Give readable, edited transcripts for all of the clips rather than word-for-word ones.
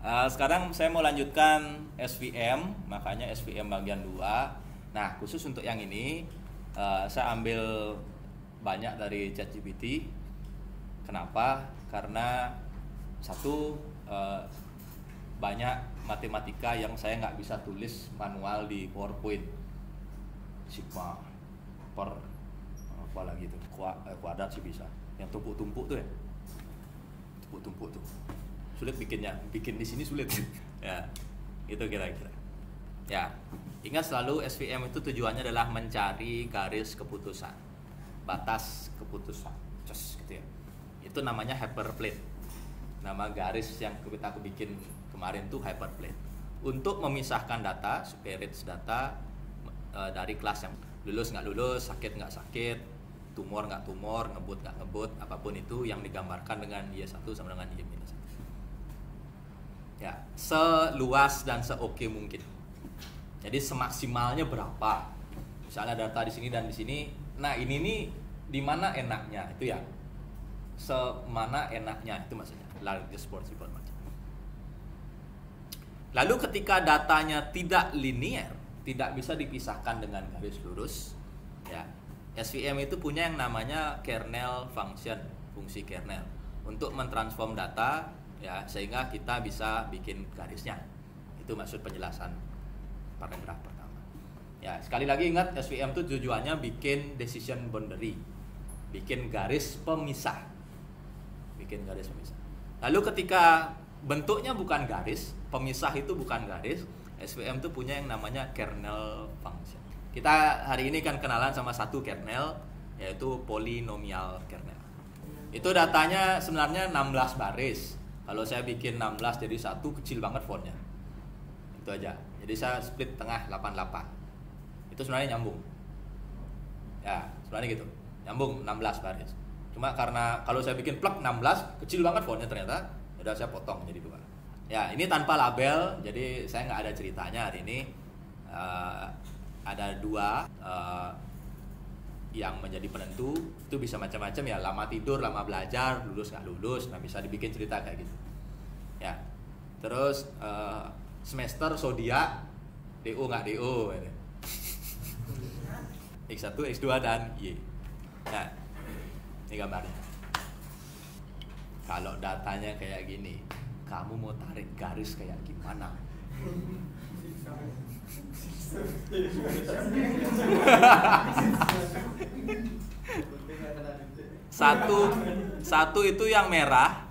Sekarang saya mau lanjutkan SVM, makanya SVM bagian 2. Nah, khusus untuk yang ini saya ambil banyak dari ChatGPT. Kenapa? Karena satu, banyak matematika yang saya nggak bisa tulis manual di PowerPoint. Sigma per apa lagi itu, kuadrat sih bisa. Yang tumpuk-tumpuk tuh ya, tumpuk-tumpuk tuh sulit bikinnya, bikin di sini sulit. Ya, itu kira-kira. Ya, ingat selalu SVM itu tujuannya adalah mencari garis keputusan, batas keputusan, gitu ya. Itu namanya hyperplane. Nama garis yang aku bikin kemarin tuh hyperplane. Untuk memisahkan data, spirits data dari kelas yang lulus nggak lulus, sakit nggak sakit, tumor nggak tumor, ngebut nggak ngebut, apapun itu yang digambarkan dengan Y1 sama dengan Y-1. Ya, seluas dan seoke mungkin. Jadi semaksimalnya berapa? Misalnya data di sini dan di sini. Nah, ini nih di mana enaknya itu ya. Semana enaknya itu maksudnya. Largest possible margin. Lalu ketika datanya tidak linear, tidak bisa dipisahkan dengan garis lurus, ya. SVM itu punya yang namanya kernel function, fungsi kernel untuk mentransform data, ya, sehingga kita bisa bikin garisnya. Itu maksud penjelasan paragraf pertama. Ya, sekali lagi ingat, SVM itu tujuannya bikin decision boundary, bikin garis pemisah. Bikin garis pemisah. Lalu ketika bentuknya bukan garis, pemisah itu bukan garis, SVM itu punya yang namanya kernel function. Kita hari ini kan kenalan sama satu kernel, yaitu polinomial kernel. Itu datanya sebenarnya 16 baris. Kalau saya bikin 16 jadi 1, kecil banget fontnya. Itu aja. Jadi saya split tengah 88. Itu sebenarnya nyambung. Ya, sebenarnya gitu. Nyambung 16 baris. Cuma karena kalau saya bikin plug 16, kecil banget fontnya ternyata, udah saya potong jadi 2. Ya, ini tanpa label, jadi saya nggak ada ceritanya hari ini. Ada 2 yang menjadi penentu. Itu bisa macam-macam ya, lama tidur, lama belajar, lulus nggak lulus. Nah, bisa dibikin cerita kayak gitu ya. Terus semester zodiak, DO nggak DO ini. X1, X2 dan Y. Nah, ini gambarnya. Kalau datanya kayak gini, kamu mau tarik garis kayak gimana? Satu itu yang merah,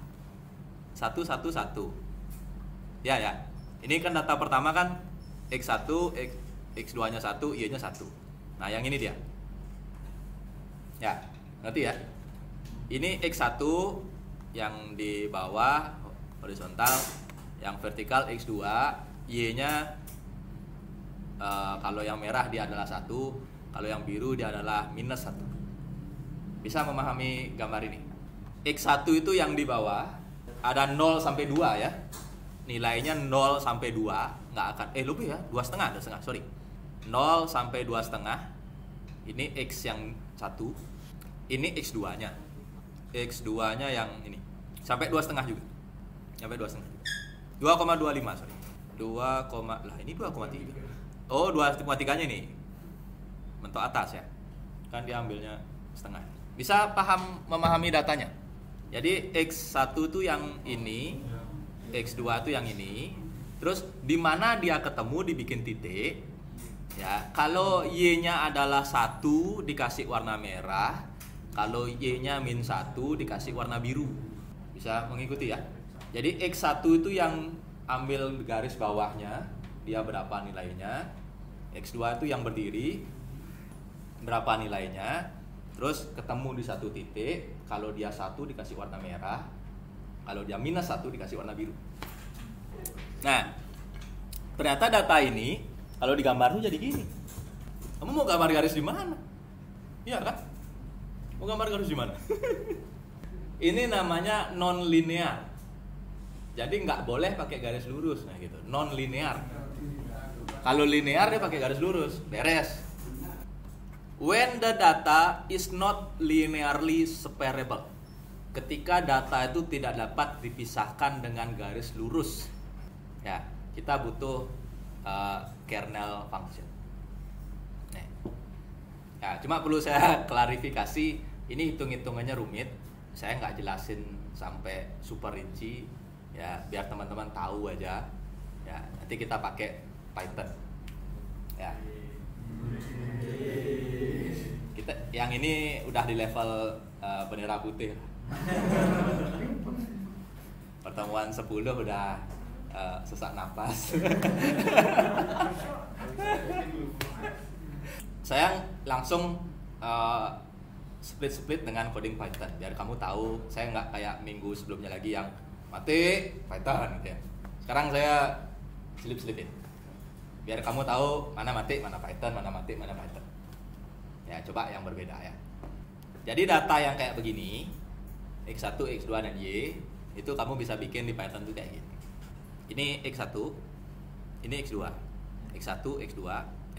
satu. Ya. Ini kan data pertama kan X1, X2 nya 1, Y nya 1. Nah, yang ini dia. Ya, ngerti ya? Ini X1 yang di bawah horizontal, yang vertikal X2, Y nya kalau yang merah dia adalah 1, kalau yang biru dia adalah minus 1. Bisa memahami gambar ini? X1 itu yang di bawah ada 0 sampai 2 ya. Nilainya 0 sampai 2, nggak akan lebih ya, 2,5, sorry. 0 sampai 2,5. Ini X yang 1. Ini X2-nya. X2-nya yang ini. Sampai 2,5 juga. Sampai 2,5. 2,25, sorry. 2, lah ini 2,3. Oh, 2,3-nya nih. Bentuk atas ya. Kan dia ambilnya setengah. Bisa memahami datanya. Jadi X1 itu yang ini, X2 itu yang ini. Terus di mana dia ketemu dibikin titik. Ya, kalau Y-nya adalah 1 dikasih warna merah, kalau Y-nya -1 dikasih warna biru. Bisa mengikuti ya. Jadi X1 itu yang ambil garis bawahnya, dia berapa nilainya. X2 itu yang berdiri, berapa nilainya. Terus ketemu di satu titik, kalau dia 1 dikasih warna merah, kalau dia -1 dikasih warna biru. Nah, ternyata data ini kalau digambar tuh jadi gini. Kamu mau gambar garis di mana? Iya kan? Mau gambar garis di mana? Ini namanya non linear. Jadi nggak boleh pakai garis lurus, nah gitu. Non linear. Kalau linear dia pakai garis lurus, beres. When the data is not linearly separable. Ketika data itu tidak dapat dipisahkan dengan garis lurus. Ya, kita butuh kernel function. Nih. Ya, cuma perlu saya klarifikasi, ini hitung-hitungannya rumit. Saya nggak jelasin sampai super rinci, ya biar teman-teman tahu aja. Ya, nanti kita pakai Python. Ya. Kita yang ini udah di level bendera putih. Pertemuan 10 udah sesak napas. Saya langsung split dengan coding Python biar kamu tahu. Saya nggak kayak minggu sebelumnya lagi yang mati Python gitu ya. Sekarang saya selip-selipin biar kamu tahu mana mati, mana Python, mana mati, mana Python. Ya, coba yang berbeda ya. Jadi data yang kayak begini, X1, X2, dan Y, itu kamu bisa bikin di Python tuh kayak gini. Ini X1, ini X2, X1, X2,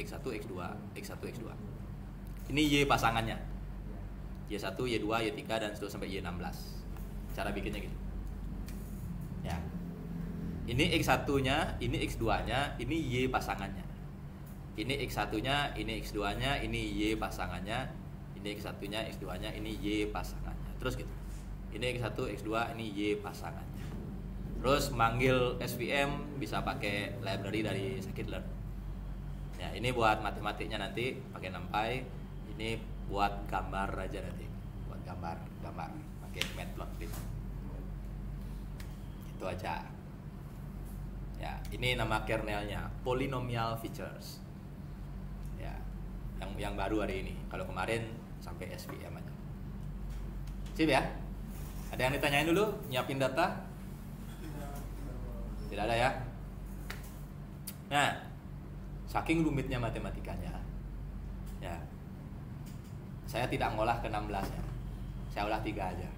X1, X2, X1, X2. Ini Y pasangannya, Y1, Y2, Y3, dan seterusnya sampai Y16. Cara bikinnya gitu. Ya. Ini X1-nya, ini X2-nya, ini Y pasangannya. Ini X1-nya, ini X2-nya, ini Y pasangannya. Ini X1-nya, X2-nya, ini Y pasangannya. Terus gitu. Ini X1, X2, ini Y pasangannya. Terus manggil SVM bisa pakai library dari scikit-learn. Ya, ini buat matematiknya nanti pakai NumPy. Ini buat gambar aja nanti. Buat gambar pakai matplotlib. Itu aja. Ya, ini nama kernelnya, polynomial features. Ya, yang baru hari ini. Kalau kemarin sampai SVM aja. Sip ya? Ada yang ditanyain dulu? Nyiapin data? Tidak ada ya? Nah, saking rumitnya matematikanya, ya, saya tidak ngolah ke 16-nya. Saya olah 3 aja.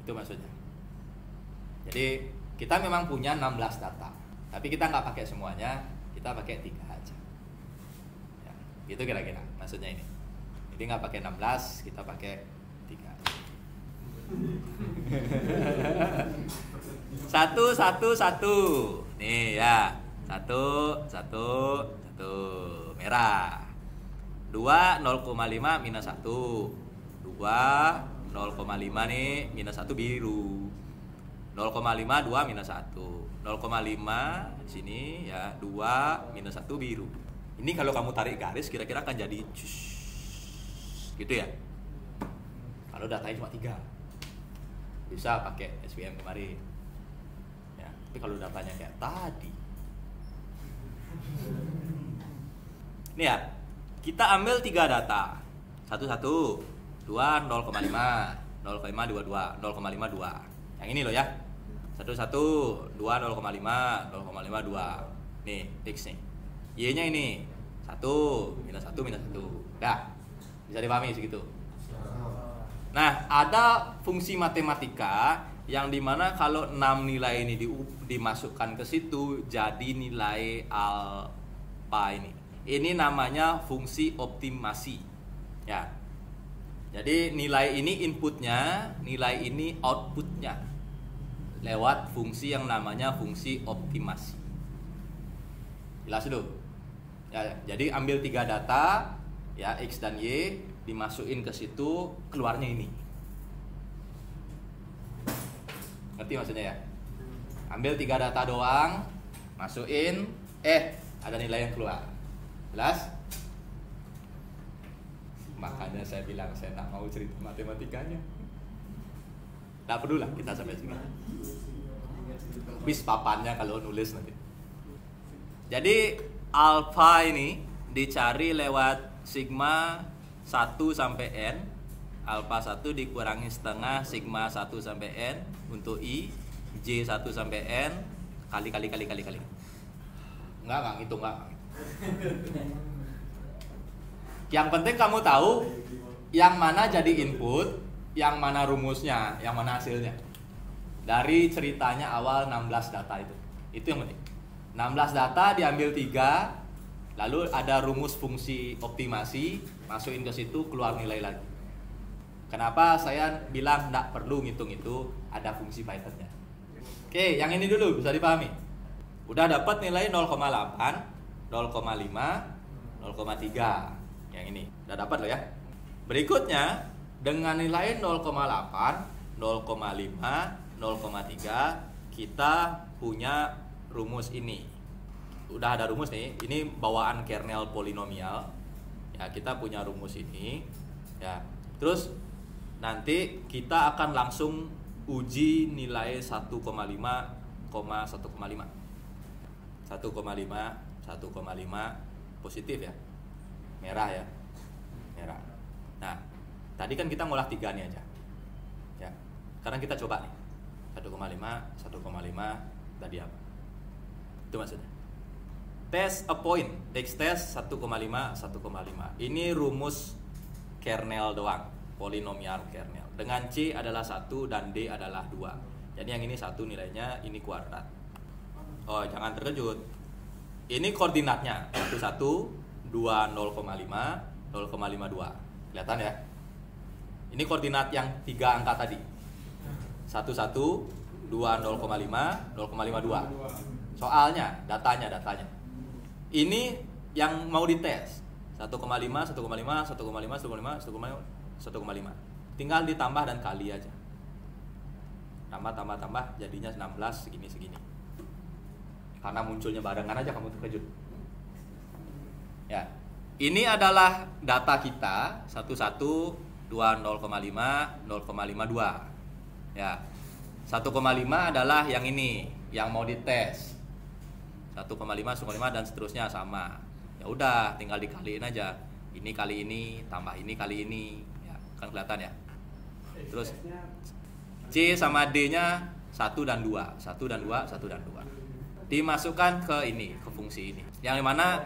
Itu maksudnya. Jadi kita memang punya 16 data, tapi kita nggak pakai semuanya, kita pakai 3 aja. Ya, gitu kira-kira maksudnya ini. Jadi nggak pakai 16, kita pakai 3 aja. Satu. Nih ya, satu merah. 2 0,5 minus 1. 2 0,5 nih minus 1 biru. 0,5 2 minus 1. 0,5 di sini ya, 2 minus 1 biru. Ini kalau kamu tarik garis kira-kira akan jadi gitu ya. Kalau datanya cuma 3, bisa pakai SVM kemarin. Ya, tapi kalau datanya kayak tadi. Ini ya, kita ambil 3 data. 1 2 0,5 0,5 22 0,5 2. Yang ini loh ya. 1 2 0,5 0,5 2. Nih, X nih. Y-nya ini 1 minus 1 minus 1. Dah. Bisa dipahami segitu. Nah, ada fungsi matematika yang dimana kalau 6 nilai ini dimasukkan ke situ jadi nilai alfa ini. Ini namanya fungsi optimasi. Ya. Jadi nilai ini inputnya, nilai ini outputnya lewat fungsi yang namanya fungsi optimasi. Jelas dulu. Ya, jadi ambil 3 data, ya X dan Y, dimasukin ke situ, keluarnya ini. Ngerti maksudnya ya? Ambil 3 data doang, masukin, ada nilai yang keluar. Jelas? Makanya saya bilang saya tak mau cerita matematikanya. Tak perlu lah kita sampai sini. Habis papannya kalau nulis nanti. Jadi alfa ini dicari lewat sigma 1 sampai n. Alfa 1 dikurangi setengah sigma 1 sampai n untuk i, j1 sampai n kali. Enggak ngitung enggak. Yang penting kamu tahu yang mana jadi input, yang mana rumusnya, yang mana hasilnya. Dari ceritanya awal 16 data itu. Itu yang penting. 16 data diambil 3, lalu ada rumus fungsi optimasi, masukin ke situ, keluar nilai lagi. Kenapa saya bilang tidak perlu ngitung itu, ada fungsi Python-nya. Oke, yang ini dulu bisa dipahami. Udah dapat nilai 0,8, 0,5, 0,3. Yang ini udah dapat loh ya. Berikutnya dengan nilai 0,8, 0,5, 0,3 kita punya rumus ini. Udah ada rumus nih. Ini bawaan kernel polinomial. Ya, kita punya rumus ini. Ya. Terus nanti kita akan langsung uji nilai 1,5, 1,5. 1,5 positif ya. Merah ya. Merah. Nah, tadi kan kita ngolah 3 nih aja. Ya. Sekarang kita coba nih. 1,5 tadi apa? Itu maksudnya. Test a point. X test 1,5. Ini rumus kernel doang, polinomial kernel. Dengan C adalah 1 dan D adalah 2. Jadi yang ini 1 nilainya, ini kuadrat. Oh, jangan terkejut. Ini koordinatnya 11, 2, 0,5, 0,52. Kelihatan ya? Ini koordinat yang 3 angka tadi. 11, 2, 0,5, 0,52. Soalnya, datanya. Ini yang mau dites. 1,5, 1,5. Tinggal ditambah dan kali aja. Tambah jadinya 16 segini. Karena munculnya barengan aja kamu terkejut. Ya. Ini adalah data kita 11, 2, 0,5, 0,52. Ya. 1,5 adalah yang ini, yang mau dites. 1,5, 1,5 dan seterusnya sama. Ya udah, tinggal dikaliin aja. Ini kali ini, tambah ini kali ini. Ya, kan kelihatan ya. Terus C sama D-nya 1 dan 2. Dimasukkan ke ini, ke fungsi ini. Yang mana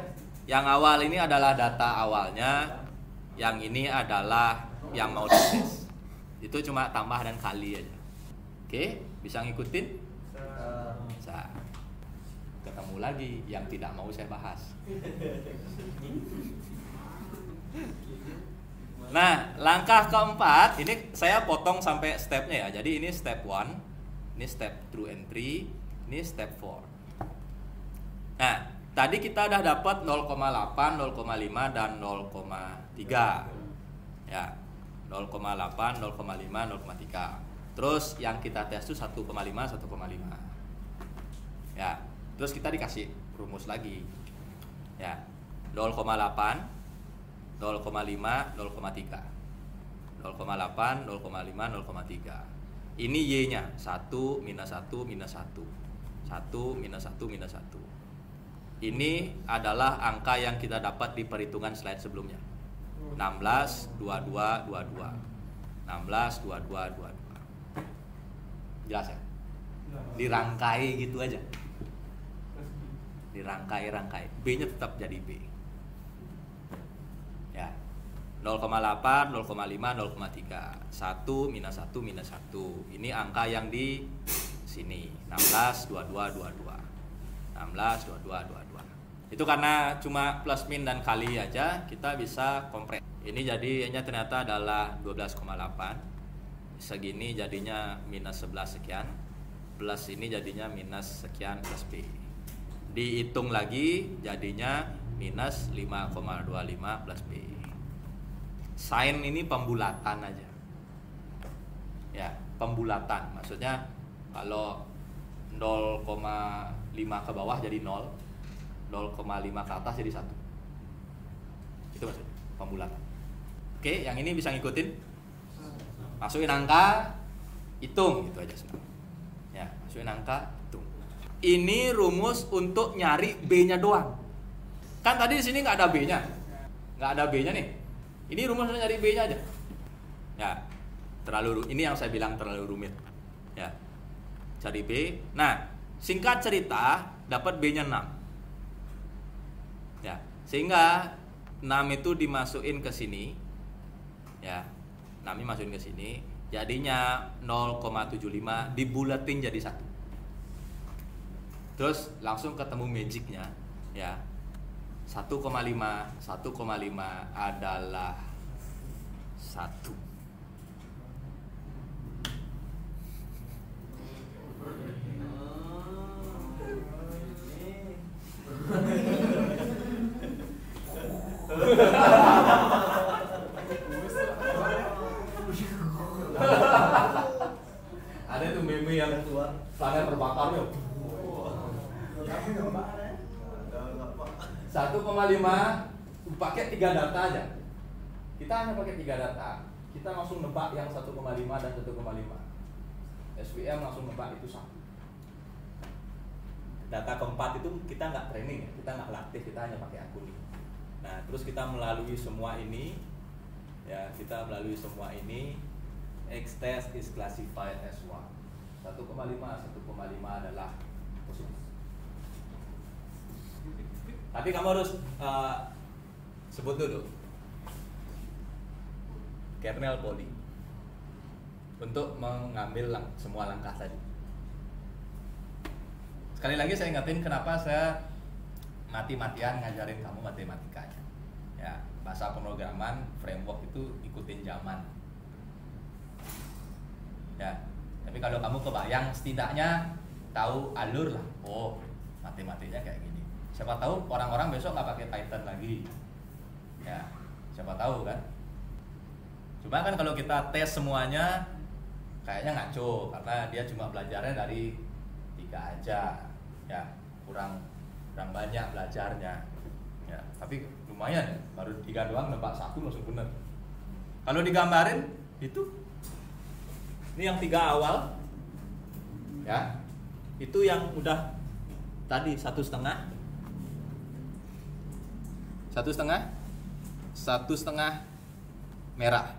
yang awal ini adalah data awalnya, yang ini adalah yang mau dites. Itu cuma tambah dan kali aja. Oke, bisa ngikutin? Bisa. Ketemu lagi yang tidak mau saya bahas. Nah, langkah keempat, ini saya potong sampai stepnya ya. Jadi ini step 1, ini step 2 and 3, ini step 4. Nah, tadi kita udah dapat 0,8, 0,5 dan 0,3. Ya. 0,8, 0,5, 0,3. Terus yang kita tes itu 1,5, 1,5. Ya. Terus kita dikasih rumus lagi. Ya. 0,8, 0,5, 0,3. 0,8, 0,5, 0,3. Ini Y-nya 1, minus 1, minus 1. 1, minus 1, minus 1. Ini adalah angka yang kita dapat di perhitungan slide sebelumnya. 16, 22, 22. 16, 22, 22. Jelas ya? Dirangkai gitu aja. Dirangkai. B-nya tetap jadi B. Ya. 0,8, 0,5, 0,3. 1, minus 1, minus 1. Ini angka yang di sini. 16, 22, 22. 16, 22, 22. Itu karena cuma plus min dan kali aja, kita bisa kompres. Ini jadinya ternyata adalah 12,8. Segini jadinya minus 11 sekian. Plus ini jadinya minus sekian plus B. Dihitung lagi jadinya minus 5,25 plus B. Sin ini pembulatan aja. Ya, pembulatan. Maksudnya kalau 0,5 ke bawah jadi 0, 0,5 ke atas jadi 1. Itu maksudnya pembulatan. Oke, yang ini bisa ngikutin. Masukin angka, hitung gitu aja sudah. Ya, masukin angka, hitung. Ini rumus untuk nyari B-nya doang. Kan tadi di sini nggak ada B-nya. Nggak ada B-nya nih. Ini rumusnya nyari B-nya aja. Ya, ini yang saya bilang terlalu rumit. Ya. Cari B. Nah, singkat cerita dapat B-nya 6. Ya, sehingga 6 itu dimasukin ke sini. Ya. 6 ini masukin ke sini, jadinya 0,75 dibulatin jadi 1. Terus langsung ketemu magicnya, ya. 1,5 adalah 1. pakai 3 data aja. Kita hanya pakai 3 data. Kita langsung nebak yang 1,5 dan 1,5. SVM langsung nebak itu 1. Data keempat itu kita nggak training ya, kita nggak latih, kita hanya pakai akun ini. Nah, terus kita melalui semua ini, ya kita melalui semua ini, X test is classified as 1. 1,5 adalah positif. Tapi kamu harus sebut dulu kernel body untuk mengambil semua langkah tadi. Sekali lagi saya ingatin kenapa saya mati-matian ngajarin kamu matematikanya. Ya, bahasa pemrograman framework itu ikutin zaman. Ya, tapi kalau kamu kebayang setidaknya tahu alur lah. Oh, matematikanya kayak gini. Siapa tahu orang-orang besok nggak pakai Python lagi. Ya, siapa tahu kan. Cuma kan kalau kita tes semuanya kayaknya ngaco karena dia cuma belajarnya dari 3 aja. Ya, kurang banyak belajarnya. Ya, tapi lumayan ya, baru 3 doang nebak 1 langsung bener. Kalau digambarin itu ini yang 3 awal. Ya. Itu yang udah tadi 1,5 merah.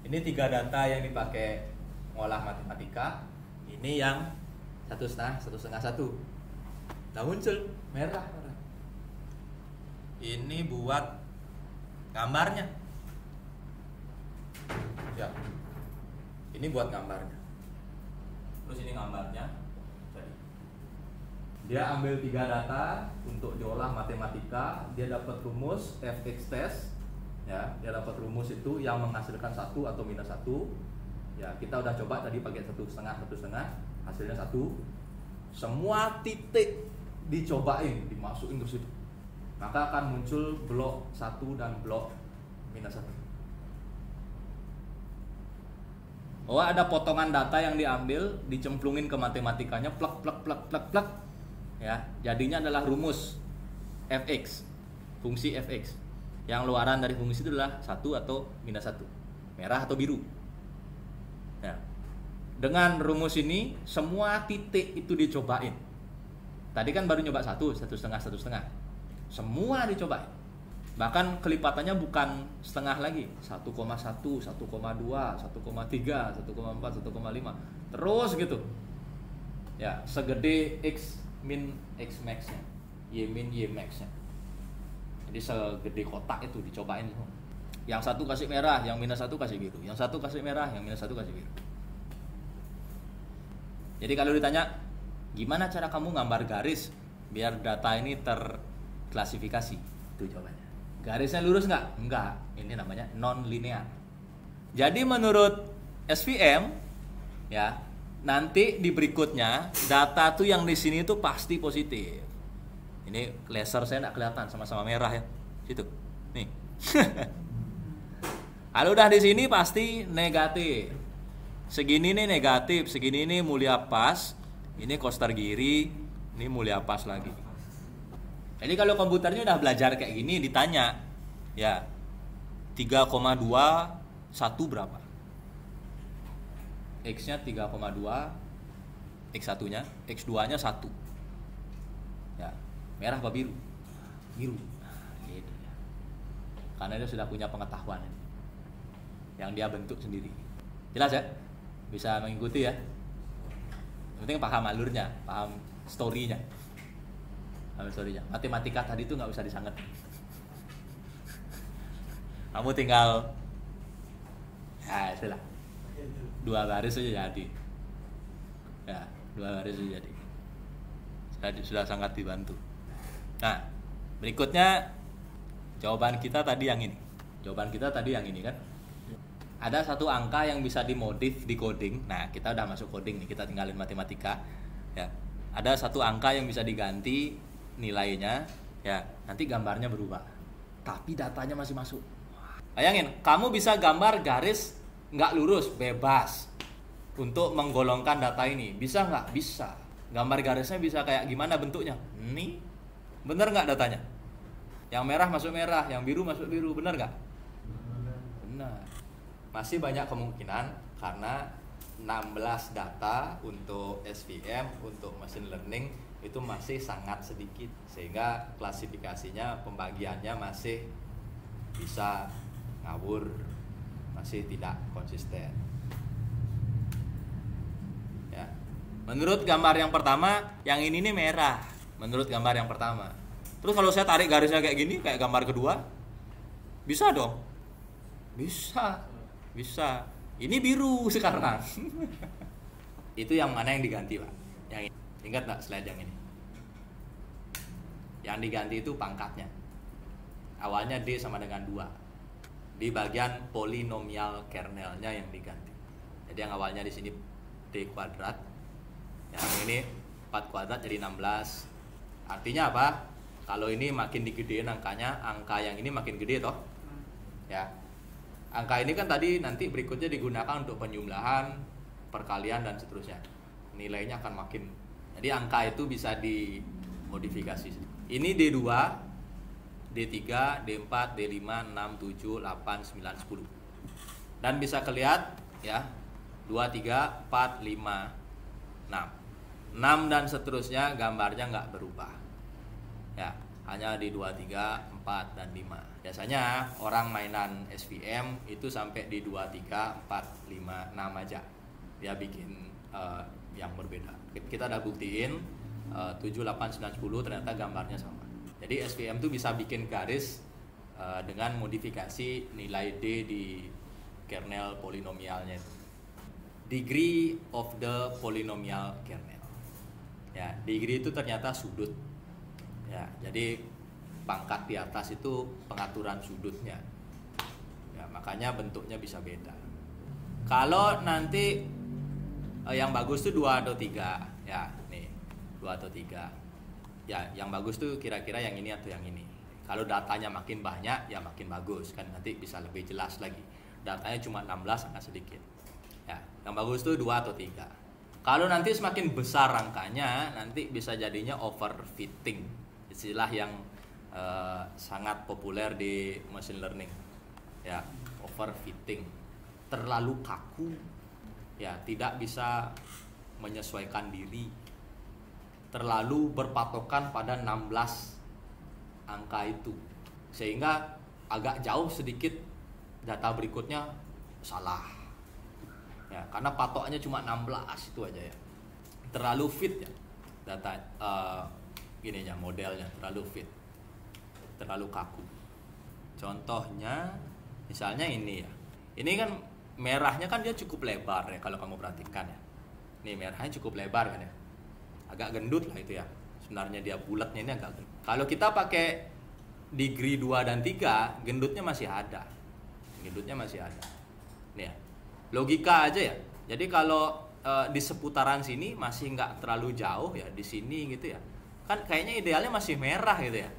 Ini 3 data yang dipakai ngolah matematika. Ini yang 1,5. Nah, muncul merah. Ini buat gambarnya. Ya. Ini buat gambarnya. Terus ini gambarnya. Jadi, dia ambil 3 data untuk diolah matematika. Dia dapat rumus fx test. Ya, dia dapat rumus itu yang menghasilkan 1 atau minus 1. Ya, kita udah coba tadi pakai 1,5, hasilnya 1. Semua titik dicobain, dimasukin ke situ. Maka akan muncul blok 1 dan blok minus 1. Oh, ada potongan data yang diambil, dicemplungin ke matematikanya, plek. Ya, jadinya adalah rumus fx, fungsi fx. Yang luaran dari fungsi itu adalah 1 atau minus 1, merah atau biru. Ya. Dengan rumus ini semua titik itu dicobain. Tadi kan baru nyoba 1,5. Semua dicobain. Bahkan kelipatannya bukan setengah lagi, 1,1, 1,2, 1,3, 1,4, 1,5, terus gitu. Ya, segede x min x max-nya, y min y max-nya. Jadi segede kotak itu dicobain semua. Yang 1 kasih merah, yang minus 1 kasih biru. Yang 1 kasih merah, yang minus 1 kasih biru. Jadi kalau ditanya, gimana cara kamu gambar garis biar data ini terklasifikasi? Itu jawabannya. Garisnya lurus nggak? Enggak. Ini namanya non-linear. Jadi menurut SVM, ya, nanti di berikutnya data tuh yang di sini tuh pasti positif. Ini laser saya nggak kelihatan, sama-sama merah ya. Situ. Nih. Kalau udah di sini pasti negatif. Segini nih negatif, segini nih mulia pas. Ini coaster kiri, ini mulia pas lagi. Jadi kalau komputernya udah belajar kayak gini, ditanya, ya 3,2 1 berapa? X-nya 3,2, X1-nya, X2-nya 1. Ya, merah apa biru? Biru. Nah, gitu ya. Karena dia sudah punya pengetahuan yang dia bentuk sendiri. Jelas ya? Bisa mengikuti ya? Yang penting paham alurnya, paham story-nya. Matematika tadi itu nggak usah disanget. Kamu tinggal, ya itulah, 2 baris saja jadi. Ya, 2 baris saja jadi. Sudah sangat dibantu. Nah, berikutnya jawaban kita tadi yang ini. Kan? Ada satu angka yang bisa dimodif di coding. Nah, kita udah masuk coding nih, kita tinggalin matematika. Ya, ada satu angka yang bisa diganti nilainya, ya nanti gambarnya berubah, tapi datanya masih masuk. Bayangin, kamu bisa gambar garis nggak lurus, bebas untuk menggolongkan data ini. Bisa nggak? Bisa. Gambar garisnya bisa kayak gimana bentuknya? Ini bener nggak datanya? Yang merah masuk merah, yang biru masuk biru, bener nggak? Benar. Masih banyak kemungkinan karena 16 data untuk SVM, untuk machine learning itu masih sangat sedikit, sehingga klasifikasinya, pembagiannya masih bisa ngawur, masih tidak konsisten. Ya. Menurut gambar yang pertama, yang ini nih merah. Menurut gambar yang pertama. Terus kalau saya tarik garisnya kayak gini, kayak gambar kedua, bisa dong? Bisa. Bisa. Ini biru sekarang. Itu yang mana yang diganti, Pak? Yang ini. Ingat nggak slide yang ini? Yang diganti itu pangkatnya. Awalnya D sama dengan 2. Di bagian polinomial kernelnya yang diganti. Jadi yang awalnya di sini D kuadrat. Yang ini 4 kuadrat jadi 16. Artinya apa? Kalau ini makin digedein angkanya, angka yang ini makin gede toh. Ya. Angka ini kan tadi nanti berikutnya digunakan untuk penjumlahan, perkalian dan seterusnya. Nilainya akan makin. Jadi angka itu bisa dimodifikasi. Ini D2, D3, D4, D5, 6, 7, 8, 9, 10. Dan bisa kelihat ya, 2, 3, 4, 5, 6. 6 dan seterusnya gambarnya nggak berubah. Ya, hanya di 2, 3, 4, dan 5. Biasanya orang mainan SVM itu sampai di 2, 3, 4, 5, 6 aja. Dia bikin yang berbeda. Kita udah buktiin 7, 8, 9, 10 ternyata gambarnya sama. Jadi SVM itu bisa bikin garis dengan modifikasi nilai D di kernel polinomialnya itu. Degree of the polynomial kernel. Ya, degree itu ternyata sudut. Ya, jadi pangkat di atas itu pengaturan sudutnya. Ya, makanya bentuknya bisa beda. Kalau nanti yang bagus tuh 2 atau 3. Ya, nih. 2 atau 3. Ya, yang bagus tuh kira-kira yang ini atau yang ini. Kalau datanya makin banyak, ya makin bagus kan, nanti bisa lebih jelas lagi. Datanya cuma 16 sangat sedikit. Ya, yang bagus tuh 2 atau 3. Kalau nanti semakin besar angkanya, nanti bisa jadinya overfitting. Istilah yang sangat populer di machine learning. Ya, overfitting. Terlalu kaku. Ya, tidak bisa menyesuaikan diri. Terlalu berpatokan pada 16 angka itu. Sehingga agak jauh sedikit data berikutnya salah. Ya, karena patoknya cuma 16 itu aja ya. Terlalu fit ya data ininya, modelnya terlalu fit. Terlalu kaku. Contohnya misalnya ini ya. Ini kan merahnya kan dia cukup lebar ya kalau kamu perhatikan ya. Nih merahnya cukup lebar kan ya. Agak gendut lah itu ya. Sebenarnya dia bulatnya ini agak gendut. Kalau kita pakai degree 2 dan 3, gendutnya masih ada. Gendutnya masih ada. Nih ya. Logika aja ya. Jadi kalau di seputaran sini masih nggak terlalu jauh ya, di sini gitu ya. Kan kayaknya idealnya masih merah gitu ya.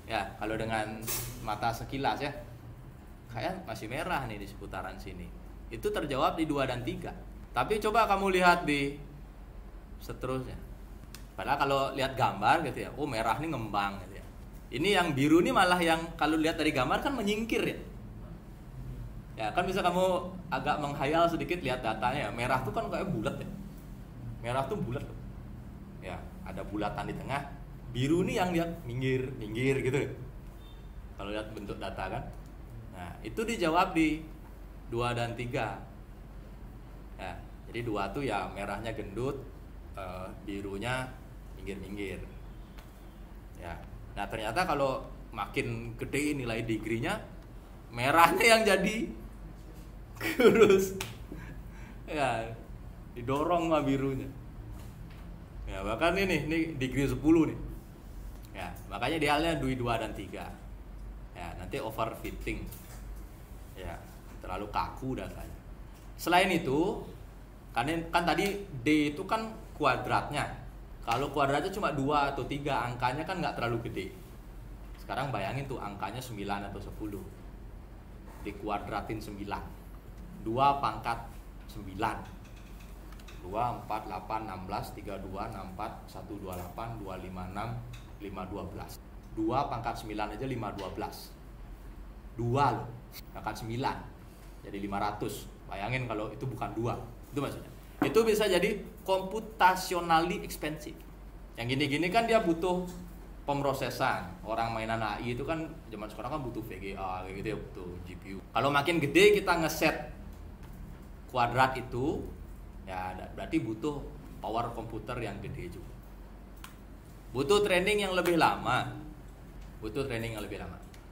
Ya, kalau dengan mata sekilas ya. Kayak masih merah nih di seputaran sini. Itu terjawab di 2 dan 3. Tapi coba kamu lihat di seterusnya. Padahal kalau lihat gambar gitu ya, oh merah nih ngembang gitu ya. Ini yang biru nih malah yang kalau lihat dari gambar kan menyingkir ya. Ya kan bisa kamu agak menghayal sedikit lihat datanya ya. Merah tuh kan kayak bulat ya. Merah tuh bulat loh. Ya, ada bulatan di tengah. Biru nih yang lihat minggir gitu. Kalau lihat bentuk data kan. Nah, itu dijawab di 2 dan 3. Ya, jadi 2 tuh ya merahnya gendut, birunya minggir-minggir. Ya. Nah, ternyata kalau makin gede nilai degree-nya, merahnya yang jadi kurus. Ya, didorong sama birunya. Ya, bahkan ini degree 10 nih. Ya, makanya idealnya 2 dan 3. Ya, nanti overfitting. Ya, terlalu kaku datanya. Selain itu, kan tadi D itu kan kuadratnya. Kalau kuadratnya cuma 2 atau 3, angkanya kan nggak terlalu gede. Sekarang bayangin tuh angkanya 9 atau 10. Dikuadratin 9. 2 pangkat 9. 2, 4, 8, 16, 32, 64, 128, 256, 512. 2 pangkat 9 aja 512. 2 loh, pangkat 9. Jadi 500. Bayangin kalau itu bukan 2. Itu maksudnya. Itu bisa jadi computationally expensive. Yang gini-gini kan dia butuh pemrosesan. Orang mainan AI itu kan zaman sekarang kan butuh VGA kayak gitu ya, butuh GPU. Kalau makin gede kita ngeset kuadrat itu, ya berarti butuh power komputer yang gede juga. Butuh training yang lebih lama.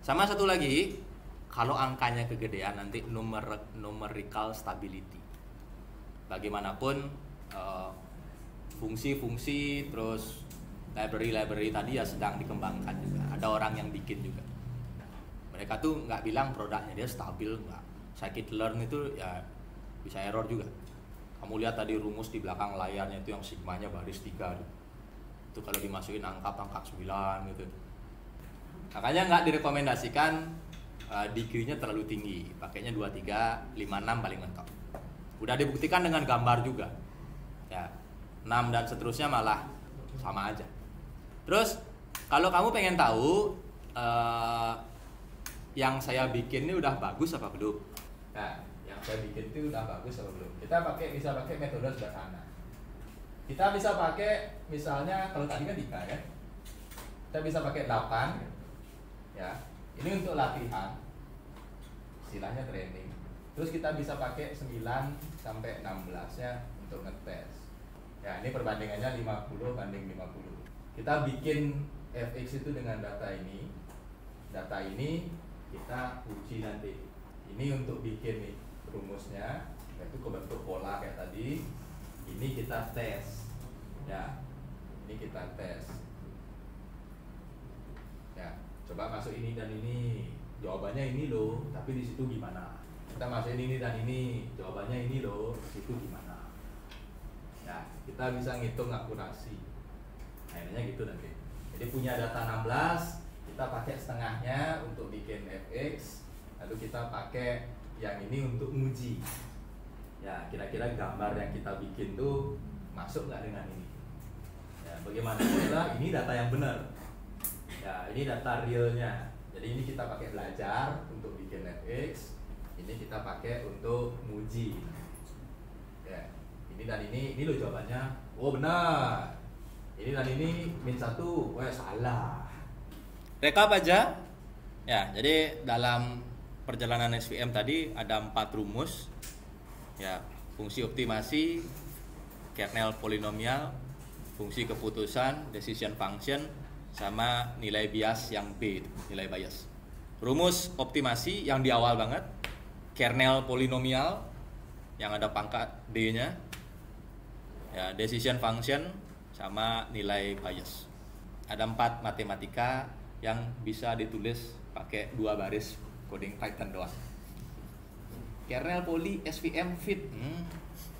Sama satu lagi, kalau angkanya kegedean nanti numerical stability. Bagaimanapun fungsi-fungsi terus library tadi ya sedang dikembangkan juga. Ada orang yang bikin juga. Mereka tuh nggak bilang produknya dia stabil, nggak. Scikit-learn itu ya bisa error juga. Kamu lihat tadi rumus di belakang layarnya itu yang sigmanya baris 3 tuh. Itu kalau dimasukin angka 9 gitu. Makanya nggak direkomendasikan degree-nya terlalu tinggi. Pakainya 23, 56 paling mentok. Udah dibuktikan dengan gambar juga. Ya, 6 dan seterusnya malah sama aja. Terus kalau kamu pengen tahu yang saya bikin ini udah bagus apa belum? Nah, yang saya bikin itu udah bagus apa belum? Kita bisa pakai metode sederhana. Kita bisa pakai misalnya kalau tadi kan 3 ya. Kita bisa pakai 8 ya. Ini untuk latihan. Istilahnya training. Terus kita bisa pakai 9 sampai 16 ya untuk ngetes. Ya, ini perbandingannya 50 banding 50. Kita bikin fx itu dengan data ini. Data ini kita uji nanti. Ini untuk bikin nih rumusnya, yaitu kebentuk pola kayak tadi. Ini kita tes. Ya. Ini kita tes. Ya, coba masuk ini dan ini. Jawabannya ini loh, tapi di situ gimana? Kita masukin ini dan ini, jawabannya ini loh, di situ gimana? Ya, kita bisa ngitung akurasi. Akhirnya gitu nanti. Jadi punya data 16, kita pakai setengahnya untuk bikin fx, lalu kita pakai yang ini untuk nguji. Ya, kira-kira gambar yang kita bikin tuh masuk nggak dengan ini? Ya, bagaimanapun ini data yang benar. Ya, ini data realnya. Jadi ini kita pakai belajar untuk bikin fx, ini kita pakai untuk nguji. Ya, ini dan ini loh jawabannya. Oh benar. Ini dan ini -1, wah salah. Rekap aja. Ya, jadi dalam perjalanan SVM tadi ada 4 rumus. Ya, fungsi optimasi, kernel polinomial, fungsi keputusan, decision function, sama nilai bias yang B, nilai bias. Rumus optimasi yang di awal banget, kernel polinomial yang ada pangkat D-nya. Ya, decision function sama nilai bias. Ada 4 matematika yang bisa ditulis pakai 2 baris coding Python doang. Kernel poly SVM fit.